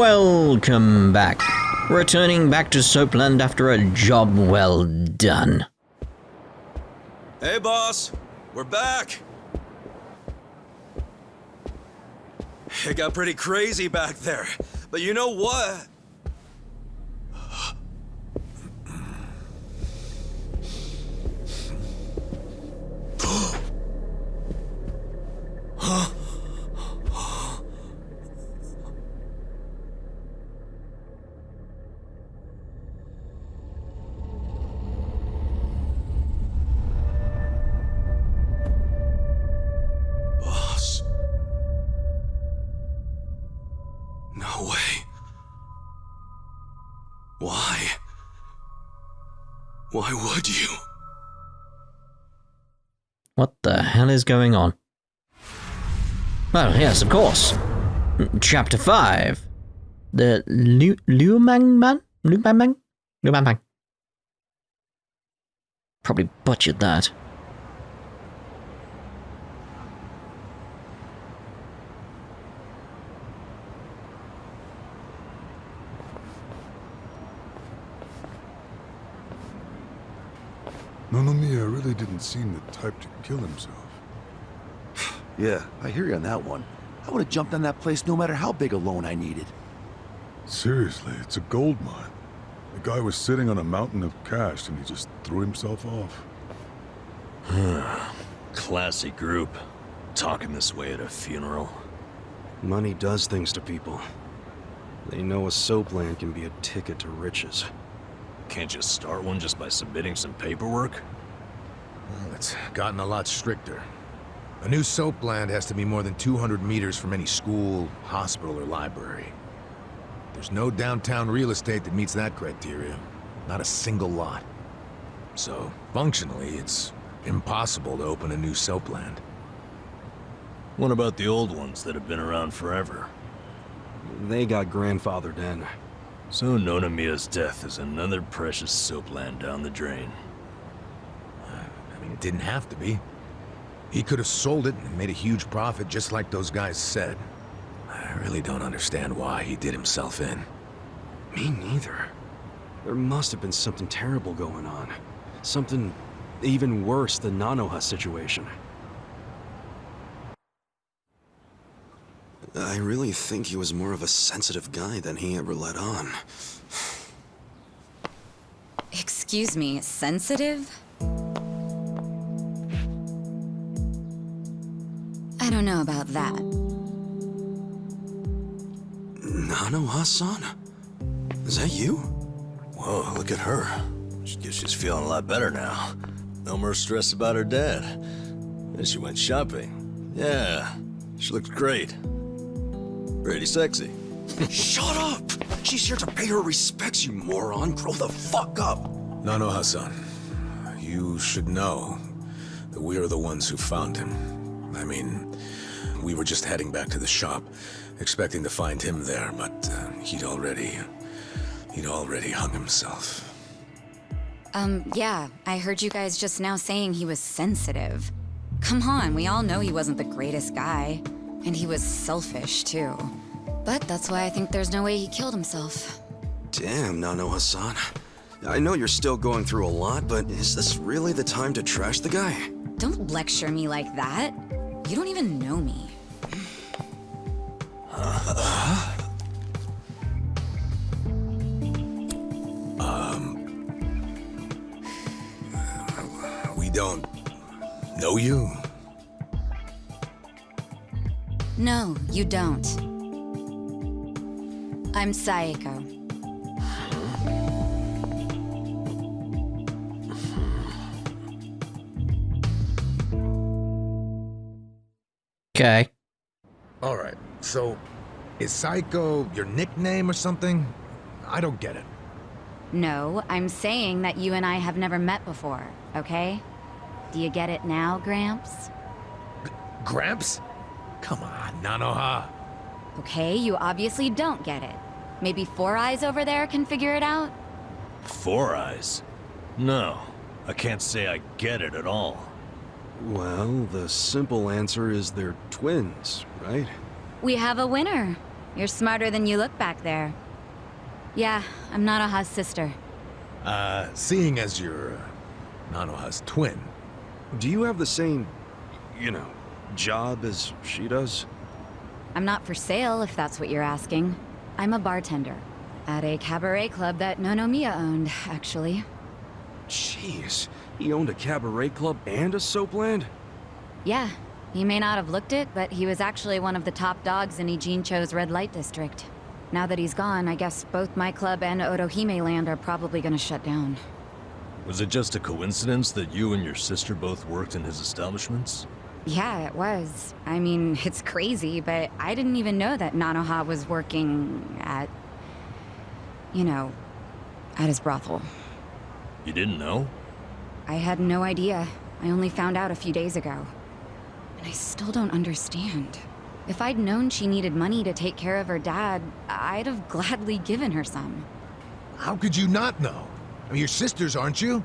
Welcome back. Returning back to Soapland after a job well done. Hey, boss. We're back. It got pretty crazy back there. But you know what? Huh? Boss. No way. Why? Why would you? What the hell is going on? Well, yes, of course. Chapter 5. The Luman Man? Luman Man? Probably butchered that. Nonomiya really didn't seem the type to kill himself. Yeah, I hear you on that one. I would have jumped on that place no matter how big a loan I needed. Seriously, it's a gold mine. The guy was sitting on a mountain of cash and he just threw himself off. Classy group. Talking this way at a funeral. Money does things to people. They know a Soapland can be a ticket to riches. Can't you start one just by submitting some paperwork? Well, it's gotten a lot stricter. A new Soapland has to be more than 200 meters from any school, hospital, or library. There's no downtown real estate that meets that criteria. Not a single lot. So, functionally, it's impossible to open a new Soapland. What about the old ones that have been around forever? They got grandfathered in. So Nonomiya's death is another precious Soapland down the drain. I mean, it didn't have to be. He could have sold it and made a huge profit just like those guys said. I really don't understand why he did himself in. Me neither. There must have been something terrible going on. Something even worse than Nanoha's situation. I really think he was more of a sensitive guy than he ever let on. Excuse me, sensitive? I don't know about that. Nanoha-san? Is that you? Whoa, look at her. She's feeling a lot better now. No more stress about her dad. And she went shopping. Yeah, she looks great. Pretty sexy. Shut up! She's here to pay her respects, you moron. Grow the fuck up! Nanoha-san, you should know that we are the ones who found him. I mean, we were just heading back to the shop, expecting to find him there, but he'd already hung himself. Yeah, I heard you guys just now saying he was sensitive. Come on, we all know he wasn't the greatest guy. And he was selfish, too. But that's why I think there's no way he killed himself. Damn, Nanoha-san. I know you're still going through a lot, but is this really the time to trash the guy? Don't lecture me like that. You don't even know me. We don't know you? No, you don't. I'm Saeko. Okay. Alright, so is Psycho your nickname or something? I don't get it. No, I'm saying that you and I have never met before, okay? Do you get it now, Gramps? Gramps? Come on, Nanoha. Okay, you obviously don't get it. Maybe Four Eyes over there can figure it out? Four Eyes? No, I can't say I get it at all. Well, the simple answer is they're twins, right? We have a winner. You're smarter than you look back there. Yeah, I'm Nanoha's sister. Seeing as you're Nanoha's twin, Do you have the same, job as she does? I'm not for sale, if that's what you're asking. I'm a bartender. At a cabaret club that Nonomiya owned, actually. Jeez, he owned a cabaret club and a Soapland? Yeah, he may not have looked it, but he was actually one of the top dogs in Ijincho's red light district. Now that he's gone, I guess both my club and Otohime Land are probably gonna shut down. Was it just a coincidence that you and your sister both worked in his establishments? Yeah, it was. I mean, it's crazy, but I didn't even know that Nanoha was working at... at his brothel. You didn't know? I had no idea. I only found out a few days ago. And I still don't understand. If I'd known she needed money to take care of her dad, I'd have gladly given her some. how could you not know? I mean, you're sisters, aren't you?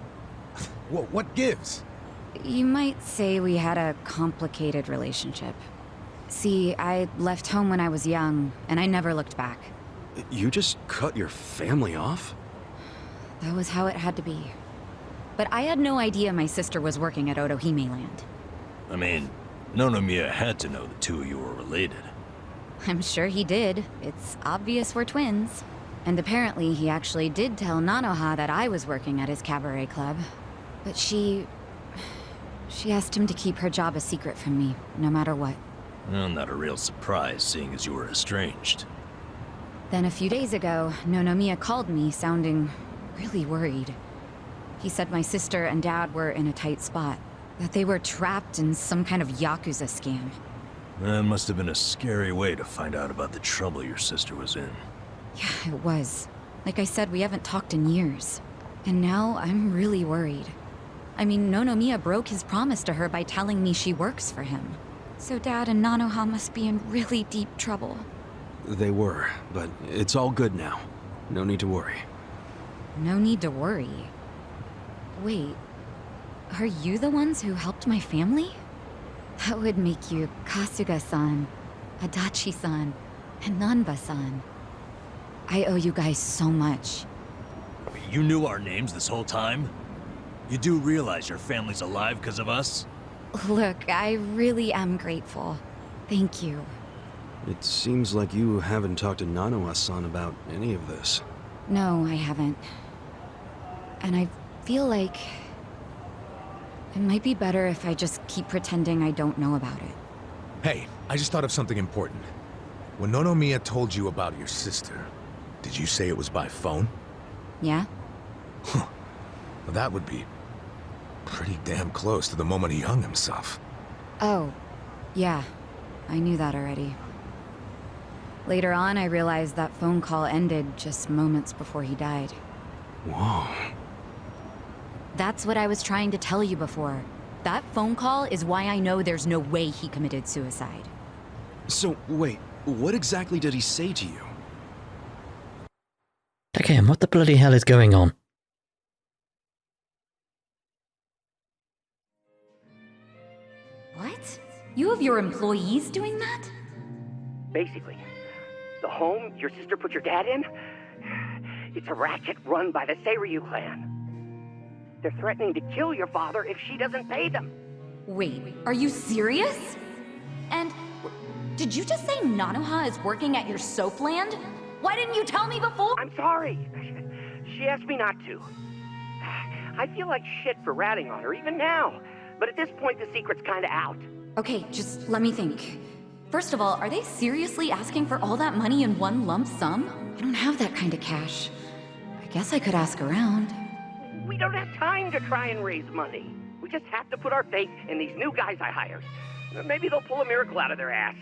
What gives? You might say we had a complicated relationship. See, I left home when I was young, and I never looked back. You just cut your family off? That was how it had to be. But I had no idea my sister was working at Otohime Land. I mean, Nonomiya had to know the two of you were related. I'm sure he did. It's obvious we're twins. And apparently he actually did tell Nanoha that I was working at his cabaret club. But she asked him to keep her job a secret from me, no matter what. Well, not a real surprise, seeing as you were estranged. Then a few days ago, Nonomiya called me, sounding really worried. He said my sister and dad were in a tight spot, that they were trapped in some kind of Yakuza scam. That must have been a scary way to find out about the trouble your sister was in. Yeah, it was. Like I said, we haven't talked in years. And now I'm really worried. I mean, Nonomiya broke his promise to her by telling me she works for him. So Dad and Nanoha must be in really deep trouble. They were, but it's all good now. No need to worry. No need to worry. Wait, are you the ones who helped my family? That would make you Kasuga-san, Adachi-san, and Nanba-san. I owe you guys so much. You knew our names this whole time? You do realize your family's alive because of us? Look, I really am grateful. Thank you. It seems like you haven't talked to Nanoha-san about any of this. No, I haven't. And I feel like it might be better if I just keep pretending I don't know about it. Hey, I just thought of something important. When Nonomiya told you about your sister, did you say it was by phone? Yeah? Well, that would be pretty damn close to the moment he hung himself. Oh, yeah. I knew that already. Later on, I realized that phone call ended just moments before he died. Whoa. That's what I was trying to tell you before. That phone call is why I know there's no way he committed suicide. So, wait, what exactly did he say to you? Okay, what the bloody hell is going on? What? You have your employees doing that? Basically, the home your sister put your dad in, it's a racket run by the Seiryu clan. They're threatening to kill your father if she doesn't pay them. Wait, are you serious? And did you just say Nanoha is working at your Soapland? Why didn't you tell me before? I'm sorry. She asked me not to. I feel like shit for ratting on her even now, but at this point the secret's kinda out. Okay, just let me think. First of all, are they seriously asking for all that money in one lump sum? I don't have that kind of cash. I guess I could ask around. We don't have time to try and raise money. We just have to put our faith in these new guys I hired. Maybe they'll pull a miracle out of their ass.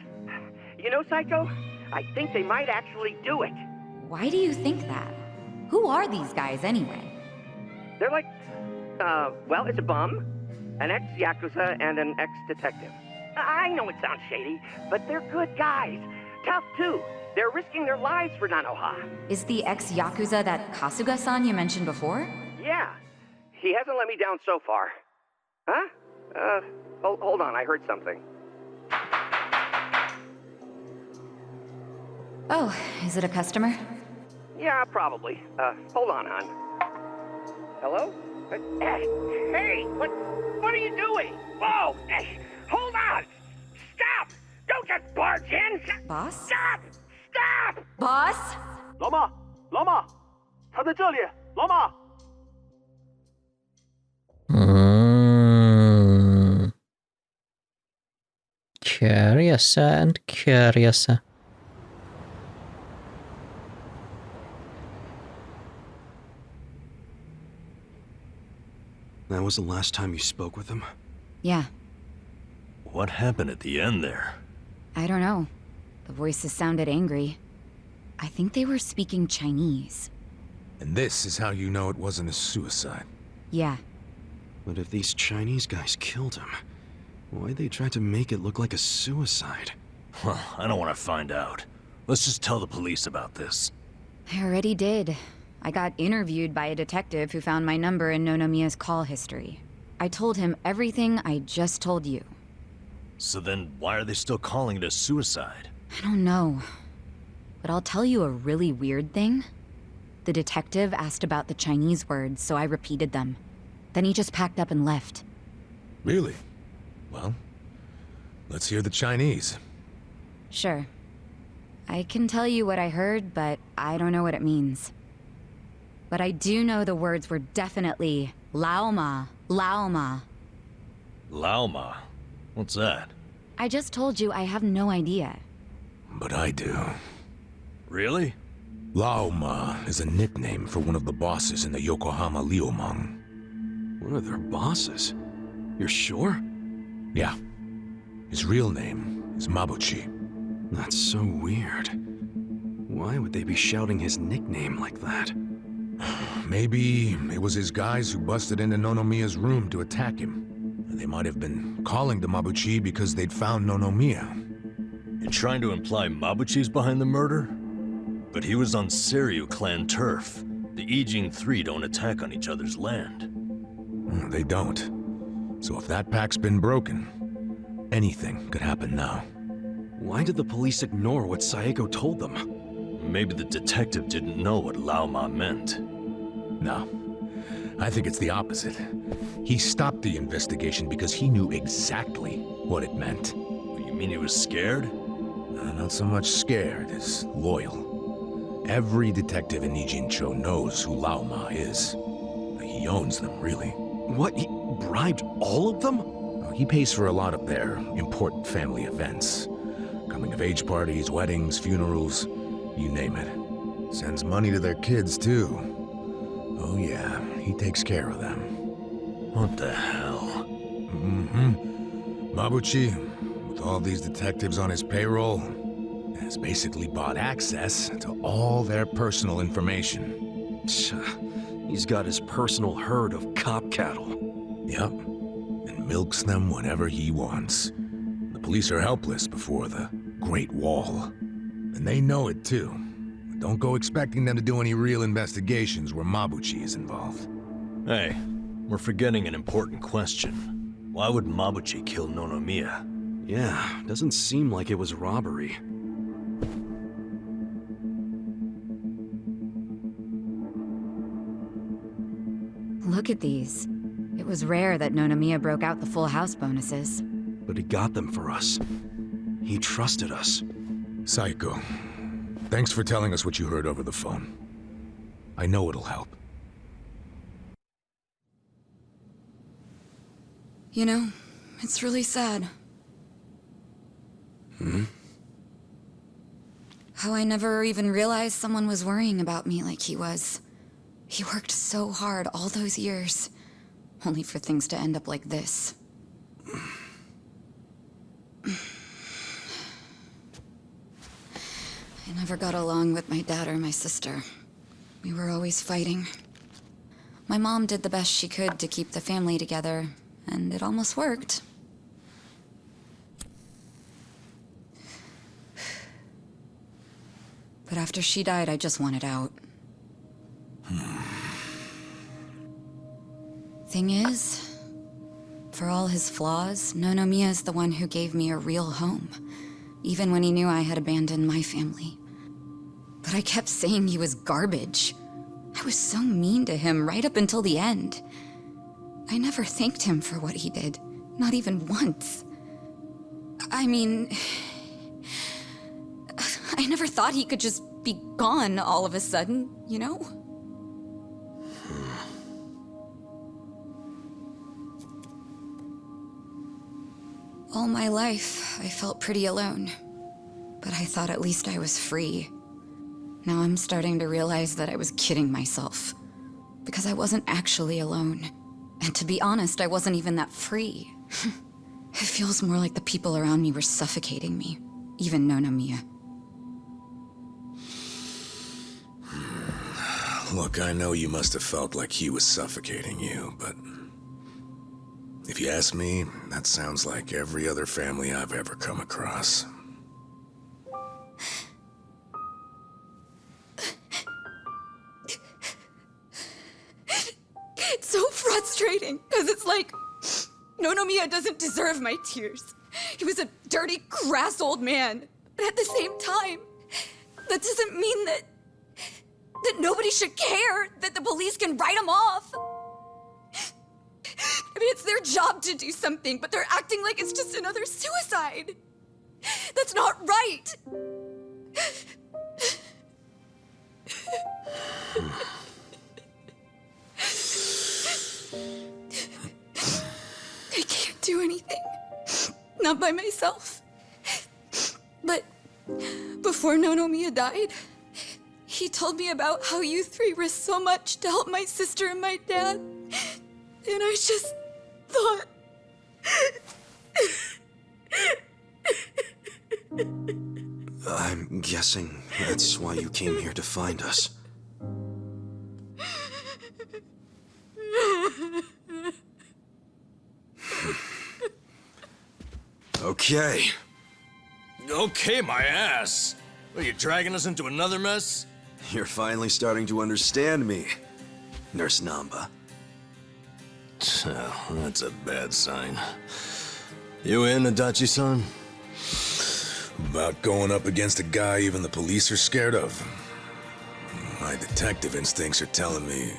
You know, Psycho? I think they might actually do it. Why do you think that? Who are these guys anyway? They're like, well, it's a bum, an ex-Yakuza, and an ex-detective. I know it sounds shady, but they're good guys. Tough, too. They're risking their lives for Nanoha. Is the ex-Yakuza that Kasuga-san you mentioned before? Yeah. He hasn't let me down so far. Huh? Hold on, I heard something. Oh, is it a customer? Yeah, probably. Hold on, hon. Hello? Hey, what are you doing? Whoa! Hey, hold on! Stop! Don't just barge in! Boss? Stop! Stop! Boss? 老马，他在这里，老马。Curiouser and curiouser. That was the last time you spoke with him? Yeah, What happened at the end there? I don't know. The voices sounded angry. I think they were speaking Chinese. And this is how you know it wasn't a suicide. Yeah, But if these Chinese guys killed him, why'd they try to make it look like a suicide? Well, I don't want to find out. Let's just tell the police about this. I already did. I got interviewed by a detective who found my number in Nonomiya's call history. I told him everything I just told you. So then, why are they still calling it a suicide? I don't know. But I'll tell you a really weird thing. The detective asked about the Chinese words, so I repeated them. Then he just packed up and left. Really? Well, let's hear the Chinese. Sure. I can tell you what I heard, but I don't know what it means. But I do know the words were definitely Laoma, Laoma. Laoma? What's that? I just told you I have no idea. But I do. Really? Laoma is a nickname for one of the bosses in the Yokohama Liumang. One of their bosses? You're sure? Yeah. His real name is Mabuchi. That's so weird. Why would they be shouting his nickname like that? Maybe it was his guys who busted into Nonomiya's room to attack him. They might have been calling to Mabuchi because they'd found Nonomiya. You're trying to imply Mabuchi's behind the murder? But he was on Seiryu clan turf. The Ijin Three don't attack on each other's land. They don't. So if that pack's been broken, anything could happen now. Why did the police ignore what Saeko told them? Maybe the detective didn't know what Laoma meant. No. I think it's the opposite. He stopped the investigation because he knew exactly what it meant. You mean he was scared? Not so much scared as loyal. Every detective in Nijincho knows who Laoma is. He owns them, really. What? He bribed all of them? He pays for a lot of their important family events. Coming-of-age parties, weddings, funerals, you name it. Sends money to their kids, too. Oh yeah, he takes care of them. What the hell? Mabuchi, with all these detectives on his payroll, has basically bought access to all their personal information. He's got his personal herd of cop cattle. Yep, and milks them whenever he wants. The police are helpless before the Great Wall. And they know it too. Don't go expecting them to do any real investigations where Mabuchi is involved. Hey, we're forgetting an important question. Why would Mabuchi kill Nonomiya? Yeah, doesn't seem like it was robbery. Look at these. It was rare that Nonomiya broke out the full house bonuses. But he got them for us. He trusted us. Saeko, thanks for telling us what you heard over the phone. I know it'll help. You know, it's really sad. How I never even realized someone was worrying about me like he was. He worked so hard all those years, only for things to end up like this. I never got along with my dad or my sister. We were always fighting. My mom did the best she could to keep the family together, and it almost worked. But after she died, I just wanted out. Thing is, for all his flaws, Nonomiya is the one who gave me a real home, even when he knew I had abandoned my family. But I kept saying he was garbage. I was so mean to him right up until the end. I never thanked him for what he did, not even once. I mean, I never thought he could just be gone all of a sudden, you know? All my life, I felt pretty alone. But I thought at least I was free. Now I'm starting to realize that I was kidding myself. Because I wasn't actually alone. And to be honest, I wasn't even that free. It feels more like the people around me were suffocating me. Even Nonomiya. Look, I know you must have felt like he was suffocating you, but... if you ask me, that sounds like every other family I've ever come across. It's so frustrating, because it's like, Nonomiya doesn't deserve my tears. He was a dirty, crass old man. But at the same time, that doesn't mean that nobody should care, that the police can write him off. I mean, it's their job to do something, but they're acting like it's just another suicide. That's not right. I can't do anything. Not by myself. But before Nonomiya died, he told me about how you three risked so much to help my sister and my dad. And I just thought... I'm guessing that's why you came here to find us. Okay. Okay, my ass. Are you dragging us into another mess? You're finally starting to understand me, Nurse Namba. Oh, that's a bad sign. You in, Adachi-san? About going up against a guy even the police are scared of. My detective instincts are telling me,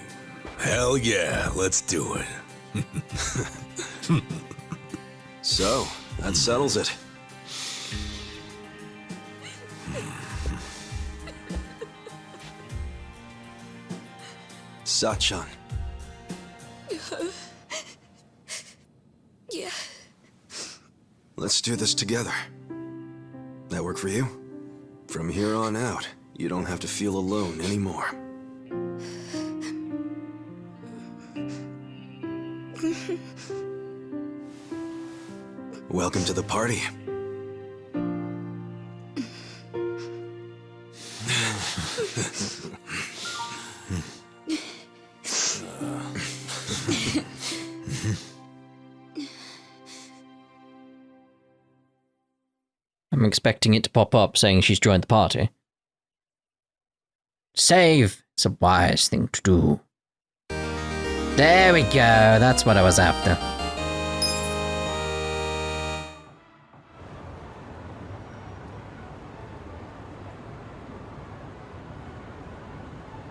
hell yeah, let's do it. So, that settles it. Sachan. Yeah. Let's do this together. That work for you? From here on out, you don't have to feel alone anymore. Welcome to the party. I'm expecting it to pop up saying she's joined the party. Save! It's a wise thing to do. There we go, that's what I was after.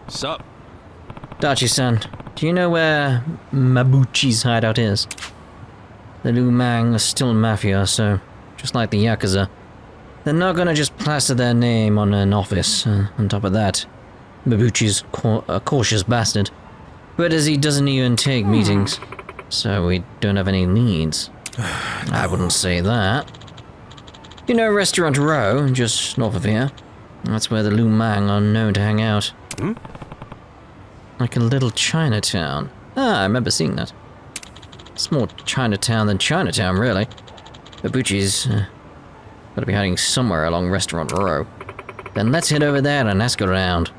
Sup? Dachi-san, do you know where Mabuchi's hideout is? The Liu Mang are still mafia, so just like the Yakuza. They're not gonna just plaster their name on an office. On top of that, Mabuchi's a cautious bastard. But as he doesn't even take meetings, so we don't have any leads. I wouldn't say that. You know Restaurant Row, just north of here? That's where the Liu Mang are known to hang out. Like a little Chinatown. Ah, I remember seeing that. It's more Chinatown than Chinatown, really. Mabuchi's gotta be hiding somewhere along Restaurant Row. Then let's head over there and ask around.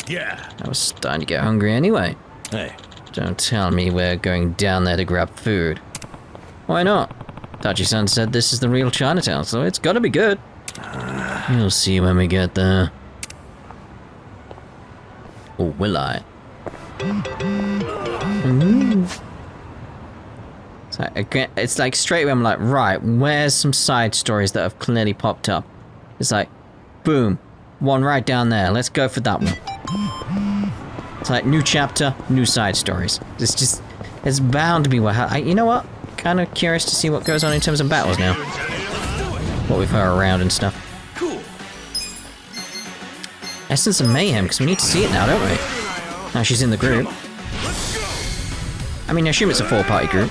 Yeah. I was starting to get hungry anyway. Hey. Don't tell me we're going down there to grab food. Why not? Tachi-san said this is the real Chinatown, so it's gotta be good. You'll see when we get there. Or will I? So again, it's like straight away I'm like, right, where's some side stories that have clearly popped up? It's like, boom, one right down there. Let's go for that one. It's like new chapter, new side stories. It's bound to be what. You know what? Kind of curious to see what goes on in terms of battles now. What we've heard around and stuff. Cool. Essence of Mayhem, because we need to see it now, don't we? Now she's in the group. I mean, I assume it's a 4-party group.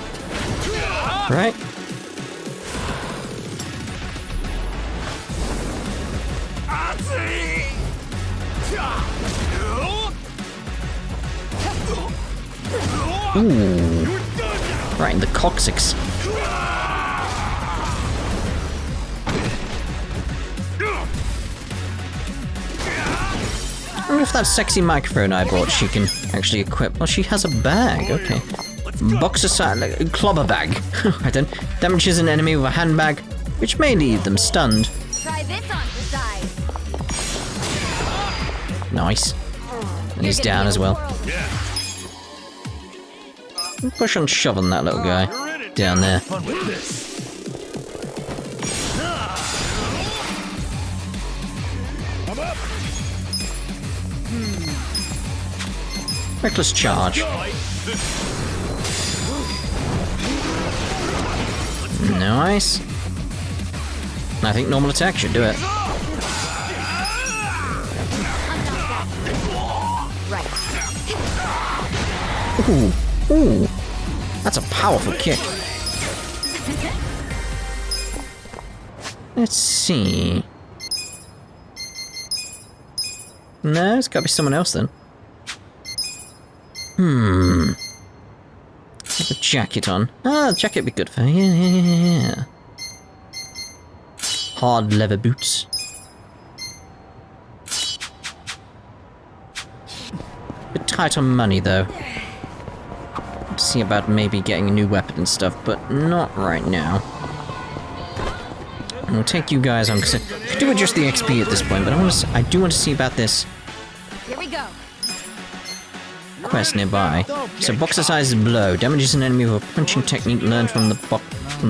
Right? Ooh. Right in the coccyx. I wonder if that sexy microphone I bought she can actually equip. Well, she has a bag, okay. Boxer side, like, clobber bag. Right then. Damages an enemy with a handbag, which may leave them stunned. Try this on for size. Nice. And he's down as well. Push on shoving that little guy down there. Reckless charge. Nice. I think normal attack should do it. Ooh, ooh. That's a powerful kick. Let's see. No, it's gotta be someone else then. Have a jacket on. Ah, jacket would be good for her. Yeah. Hard leather boots. Bit tight on money though. See about maybe getting a new weapon and stuff, but not right now. And we'll take you guys on because I could do just the XP at this point, but I do want to see about this. Here we go. Quest nearby. So boxer size blow damages an enemy with a punching technique learned from the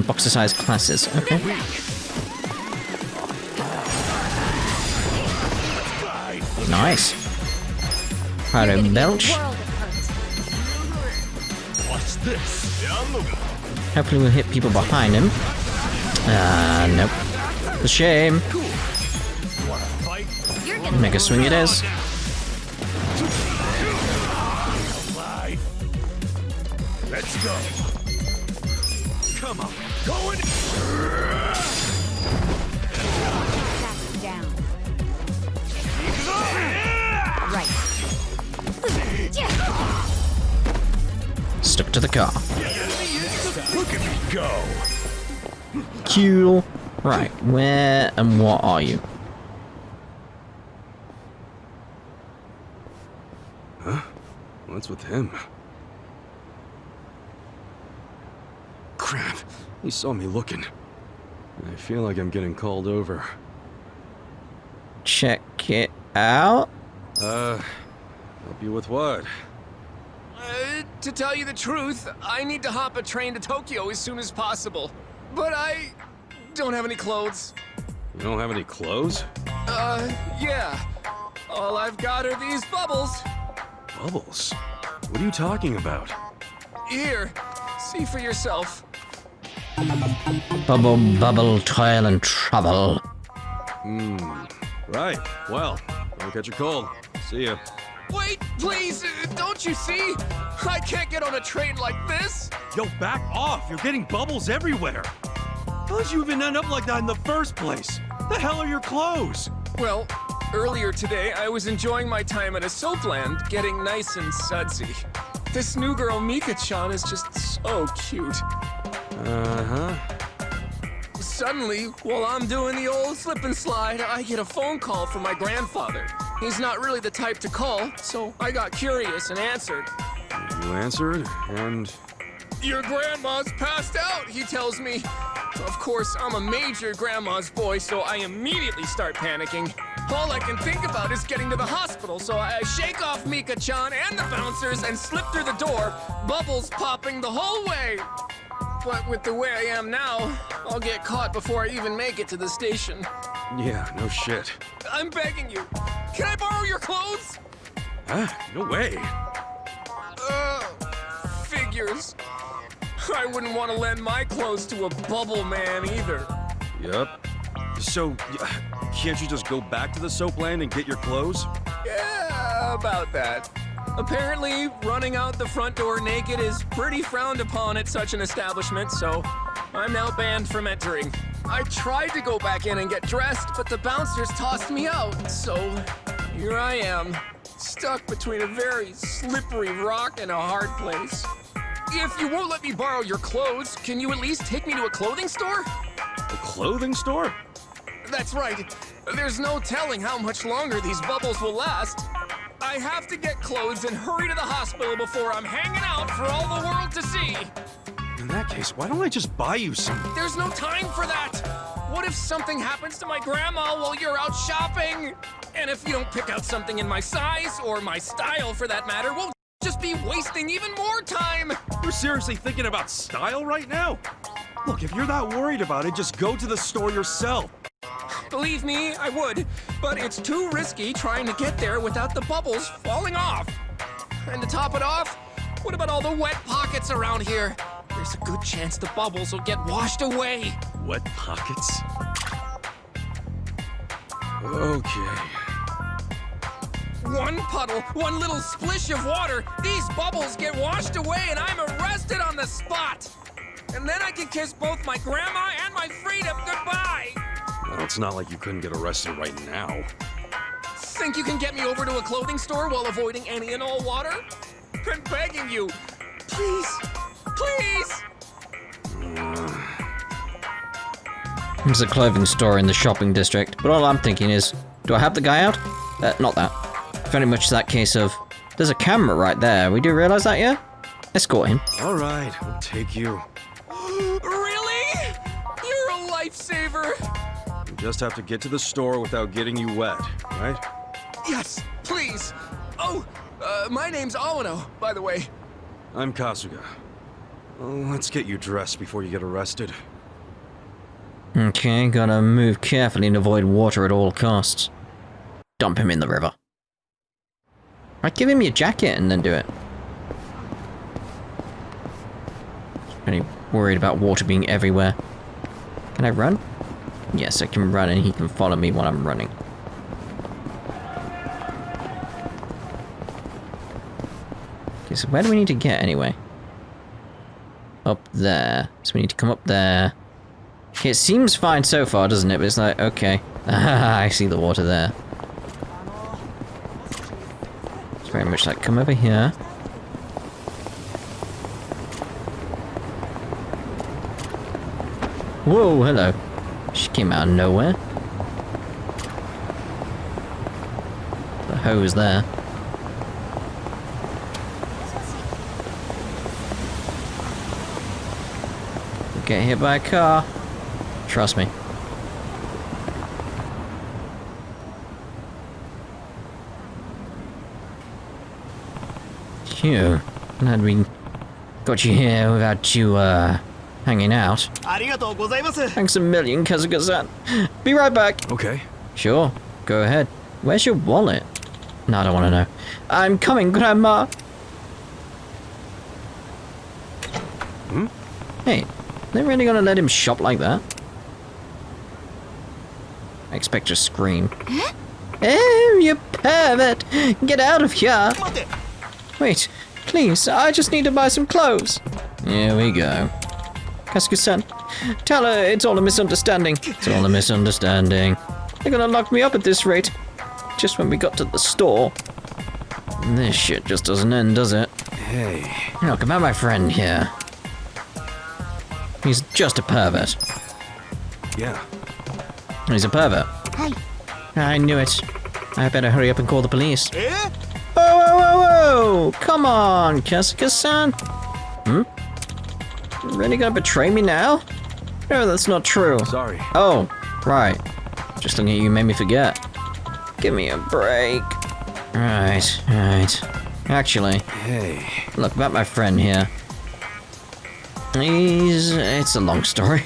boxer size classes. Okay. Nice. Prado belch. Hopefully we'll hit people behind him. Nope. It's a shame. Mega swing it is. Let's go. Come on. Going. Down. Right. Stuck to the car. Look at me go. Cool. Right, where and what are you? Huh? What's with him? Crap. He saw me looking. I feel like I'm getting called over. Check it out. Help you with what? To tell you the truth, I need to hop a train to Tokyo as soon as possible. But I don't have any clothes. You don't have any clothes? Yeah. All I've got are these bubbles. Bubbles? What are you talking about? Here, see for yourself. Bubble, bubble, toil and trouble. Right. Well, don't catch a cold. See ya. Wait, please, don't you see? I can't get on a train like this. Yo, back off! You're getting bubbles everywhere! How'd you even end up like that in the first place? The hell are your clothes? Well, earlier today, I was enjoying my time at a Soapland, getting nice and sudsy. This new girl, Mika-chan, is just so cute. Uh-huh. Suddenly, while I'm doing the old slip and slide, I get a phone call from my grandfather. He's not really the type to call, so I got curious and answered. You answered, and... Your grandma's passed out, he tells me. Of course, I'm a major grandma's boy, so I immediately start panicking. All I can think about is getting to the hospital, so I shake off Mika-chan and the bouncers and slip through the door, bubbles popping the whole way. But with the way I am now, I'll get caught before I even make it to the station. Yeah, no shit. I'm begging you. Can I borrow your clothes? No way. Figures. I wouldn't want to lend my clothes to a Bubbleman either. Yep. So, can't you just go back to the Soapland and get your clothes? Yeah, about that. Apparently, running out the front door naked is pretty frowned upon at such an establishment, so I'm now banned from entering. I tried to go back in and get dressed, but the bouncers tossed me out, so here I am, stuck between a very slippery rock and a hard place. If you won't let me borrow your clothes, can you at least take me to a clothing store? A clothing store? That's right. There's no telling how much longer these bubbles will last. I have to get clothes and hurry to the hospital before I'm hanging out for all the world to see. In that case, why don't I just buy you some? There's no time for that. What if something happens to my grandma while you're out shopping? And if you don't pick out something in my size, or my style for that matter, we'll just be wasting even more time. You're seriously thinking about style right now? Look, if you're that worried about it, just go to the store yourself. Believe me, I would, but it's too risky trying to get there without the bubbles falling off. And to top it off, what about all the wet pockets around here? There's a good chance the bubbles will get washed away. Wet pockets? Okay. One puddle, one little splish of water, these bubbles get washed away and I'm arrested on the spot. And then I can kiss both my grandma and my freedom goodbye. Well, it's not like you couldn't get arrested right now. Think you can get me over to a clothing store while avoiding any and all water? I'm begging you. Please. Please! There's a clothing store in the shopping district, but all I'm thinking is, do I have the guy out? Not that. Very much that case of, there's a camera right there. We do realize that, yeah? Escort him. All right, I'll take you. Really? You're a lifesaver. You just have to get to the store without getting you wet, right? Yes, please. Oh, my name's Awano, by the way. I'm Kasuga. Let's get you dressed before you get arrested. Okay, gotta move carefully and avoid water at all costs. Dump him in the river. Right, give him your jacket and then do it. Really worried about water being everywhere. Can I run? Yes, I can run and he can follow me while I'm running. Okay, so where do we need to get anyway? Up there. So we need to come up there. Okay, it seems fine so far, doesn't it? But it's like, okay. I see the water there. It's very much like, come over here. Whoa, hello. She came out of nowhere. The hose there. Get hit by a car. Trust me. Phew. Glad we got you here without you, hanging out. Thanks a million, Kasuga-san. Be right back. Okay. Sure. Go ahead. Where's your wallet? No, I don't want to know. I'm coming, Grandma. Hey, they're really gonna let him shop like that? I expect a scream. Oh, you pervert! Get out of here! Wait, please, I just need to buy some clothes. Here we go. Kasuga-san, tell her it's all a misunderstanding. It's all a misunderstanding. They're gonna lock me up at this rate. Just when we got to the store. This shit just doesn't end, does it? Hey. Look, about my friend here. He's just a pervert. Yeah. He's a pervert. Hi. I knew it. I better hurry up and call the police. Whoa, whoa, whoa, whoa! Come on, Kasuga-san. Really gonna betray me now? No, that's not true. Sorry. Oh, right. Just looking at you made me forget. Give me a break. Right. Actually, Hey. look, about my friend here. It's a long story.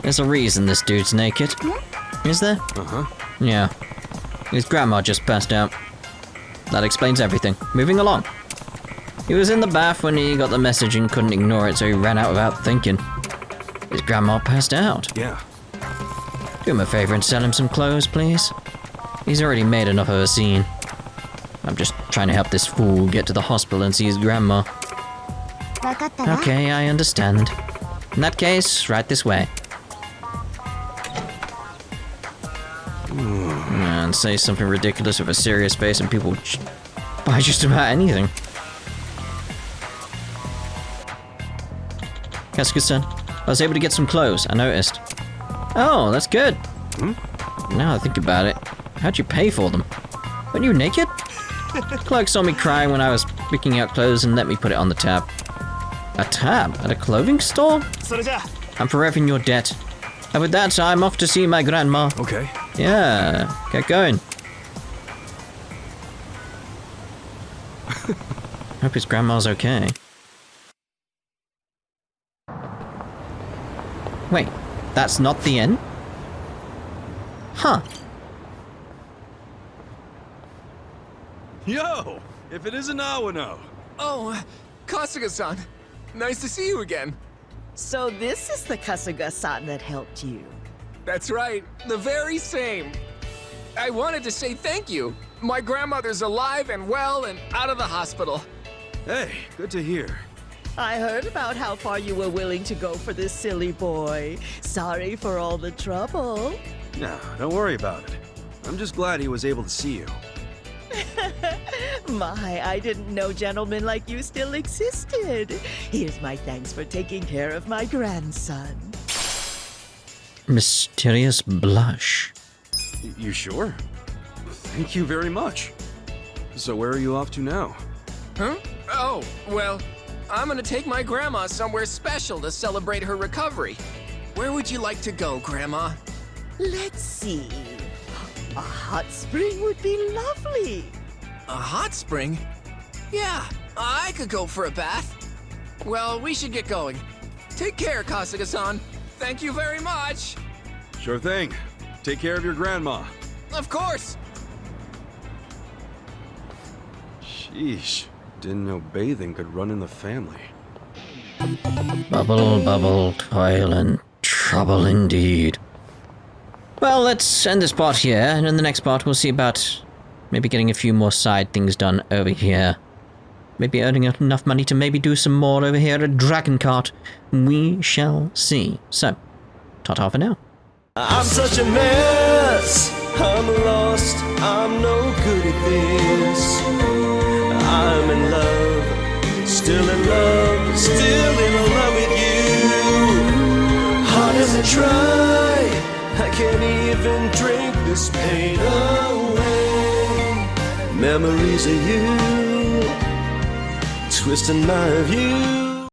There's a reason this dude's naked. Is there? Uh-huh. Yeah. His grandma just passed out. That explains everything. Moving along. He was in the bath when he got the message and couldn't ignore it, so he ran out without thinking. His grandma passed out. Yeah. Do him a favor and sell him some clothes, please. He's already made enough of a scene. I'm just trying to help this fool get to the hospital and see his grandma. Okay, I understand. In that case, right this way. And say something ridiculous with a serious face and people buy just about anything. Kasuga-san, I was able to get some clothes, I noticed. Oh, that's good. Now I think about it, how'd you pay for them? Weren't you naked? Clerk saw me crying when I was picking out clothes and let me put it on the tab. A tab? At a clothing store? I'm forever in your debt. And with that, I'm off to see my grandma. Okay. Yeah, get going. Hope his grandma's okay. Wait, that's not the end? Huh. Yo! If it isn't Awano! Oh, Kasuga-san. Nice to see you again. So this is the Kasuga-san that helped you. That's right, the very same. I wanted to say thank you. My grandmother's alive and well and out of the hospital. Hey, good to hear. I heard about how far you were willing to go for this silly boy. Sorry for all the trouble. No, don't worry about it. I'm just glad he was able to see you. My, I didn't know gentlemen like you still existed. Here's my thanks for taking care of my grandson. Mysterious blush. You sure? Thank you very much. So where are you off to now? Huh? Oh, well, I'm gonna take my grandma somewhere special to celebrate her recovery. Where would you like to go, Grandma? Let's see. A hot spring would be lovely. A hot spring? Yeah, I could go for a bath. Well, we should get going. Take care, Kasuga-san. Thank you very much. Sure thing. Take care of your grandma. Of course. Sheesh. Didn't know bathing could run in the family. Bubble, bubble, toil and trouble indeed. Well, let's end this part here, and in the next part we'll see about maybe getting a few more side things done over here. Maybe earning enough money to maybe do some more over here at Dragon Cart. We shall see. So, ta-ta for now. I'm such a mess. I'm lost. I'm no good at this. I'm in love. Still in love. Still in love with you. Hard as I try, I can't even drink this pain away. Memories of you, twisting my view.